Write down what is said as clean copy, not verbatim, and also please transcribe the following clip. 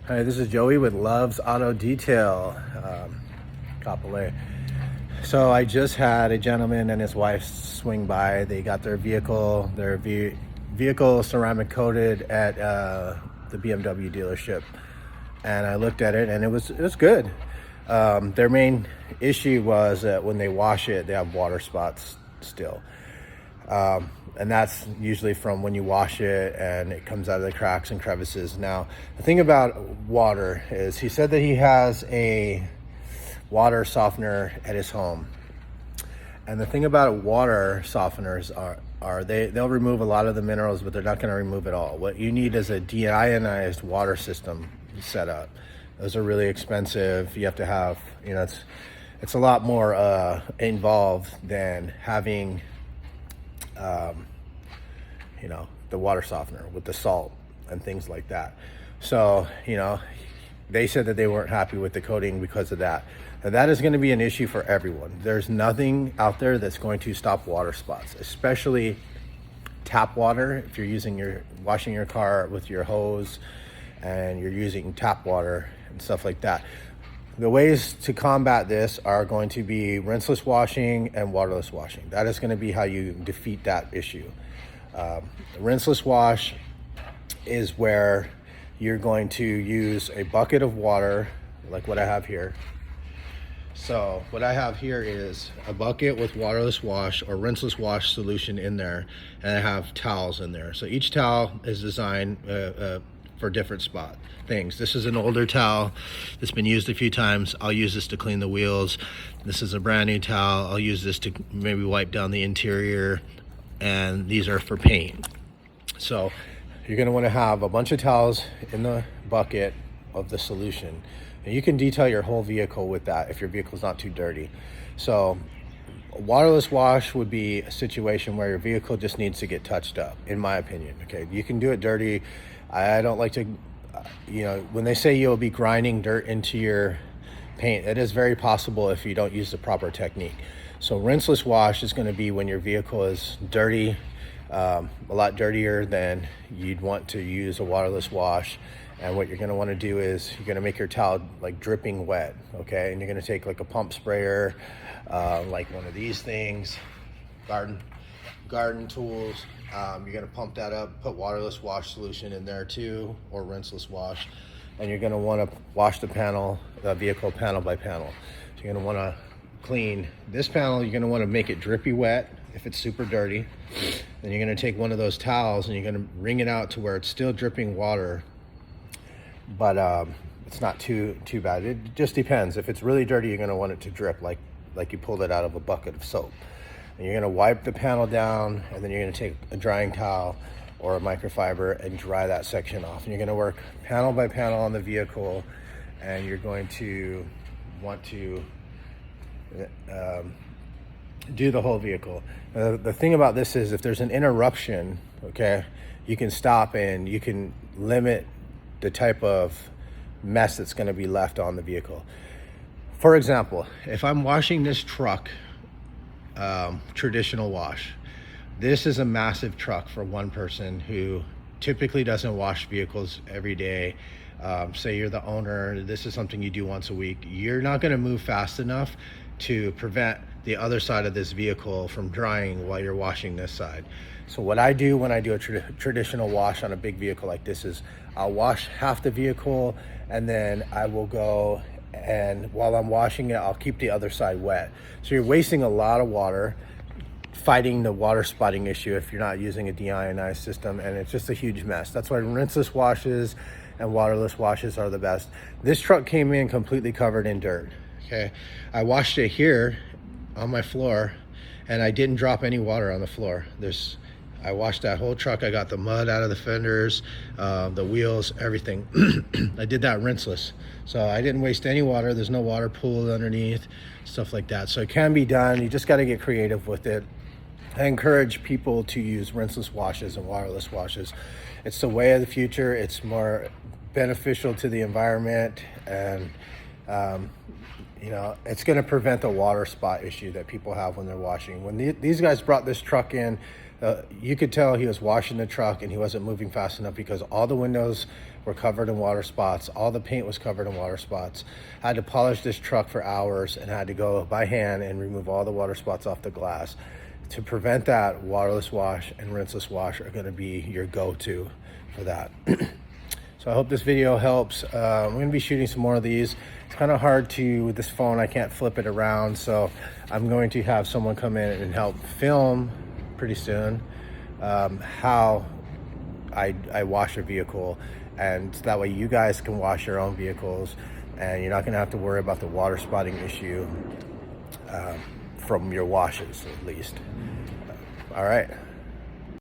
Hi, this is Joey with Love's Auto Detail, Kapolei. So I just had a gentleman and his wife swing by. They got their vehicle ceramic coated at the BMW dealership, and I looked at it and it was good. Their main issue was that when they wash it, they have water spots still. And that's usually from when you wash it and it comes out of the cracks and crevices. Now, the thing about water is he said that he has a water softener at his home. And the thing about water softeners are they'll remove a lot of the minerals, but they're not going to remove it all. What you need is a deionized water system set up. Those are really expensive. You have to have, it's a lot more involved than having the water softener with the salt and things like that. So, they said that they weren't happy with the coating because of that. And that is going to be an issue for everyone. There's nothing out there that's going to stop water spots, especially tap water. If you're washing your car with your hose and you're using tap water and stuff like that. The ways to combat this are going to be rinseless washing and waterless washing. That is going to be how you defeat that issue. Rinseless wash is where you're going to use a bucket of water, like what I have here. So what I have here is a bucket with waterless wash or rinseless wash solution in there, and I have towels in there. So each towel is designed for different spot things. This is an older towel that's been used a few times. I'll use this to clean the wheels. This is a brand new towel. I'll use this to maybe wipe down the interior, and these are for paint. So you're going to want to have a bunch of towels in the bucket of the solution, and you can detail your whole vehicle with that if your vehicle's not too dirty. So a waterless wash would be a situation where your vehicle just needs to get touched up, in my opinion. Okay, you can do it dirty. I don't like to, when they say you'll be grinding dirt into your paint, it is very possible if you don't use the proper technique. So rinseless wash is going to be when your vehicle is dirty, a lot dirtier than you'd want to use a waterless wash. And what you're going to want to do is you're going to make your towel like dripping wet, okay? And you're going to take like a pump sprayer, like one of these things, garden tools. You're going to pump that up, put waterless wash solution in there too, or rinseless wash. And you're going to want to wash the vehicle panel by panel. So you're going to want to clean this panel. You're going to want to make it drippy wet if it's super dirty. Then you're going to take one of those towels and you're going to wring it out to where it's still dripping water, but it's not too bad. It just depends. If it's really dirty, you're going to want it to drip like you pulled it out of a bucket of soap. And you're going to wipe the panel down, and then you're going to take a drying towel or a microfiber and dry that section off. And you're going to work panel by panel on the vehicle, and you're going to want to do the whole vehicle. The thing about this is if there's an interruption, okay, you can stop and you can limit the type of mess that's going to be left on the vehicle. For example, if I'm washing this truck, traditional wash, this is a massive truck for one person who typically doesn't wash vehicles every day. Say you're the owner, this is something you do once a week. You're not going to move fast enough to prevent the other side of this vehicle from drying while you're washing this side. So what I do when I do a traditional wash on a big vehicle like this is I'll wash half the vehicle, and then I will go, and while I'm washing it, I'll keep the other side wet. So you're wasting a lot of water fighting the water spotting issue if you're not using a deionized system, and it's just a huge mess. That's why rinseless washes and waterless washes are the best. This truck came in completely covered in dirt. Okay, I washed it here on my floor, and I didn't drop any water on the floor. I washed that whole truck. I got the mud out of the fenders, the wheels, everything. I did that rinseless. So I didn't waste any water. There's no water pooled underneath, stuff like that. So it can be done. You just got to get creative with it. I encourage people to use rinseless washes and waterless washes. It's the way of the future. It's more beneficial to the environment, and it's going to prevent the water spot issue that people have when they're washing. When these guys brought this truck in, you could tell he was washing the truck and he wasn't moving fast enough because all the windows were covered in water spots. All the paint was covered in water spots. I had to polish this truck for hours and had to go by hand and remove all the water spots off the glass. To prevent that, waterless wash and rinseless wash are going to be your go-to for that. So I hope this video helps. I'm going to be shooting some more of these. It's kind of hard to, with this phone, I can't flip it around, so I'm going to have someone come in and help film pretty soon how I wash a vehicle, and that way you guys can wash your own vehicles and you're not going to have to worry about the water spotting issue from your washes, at least. All right.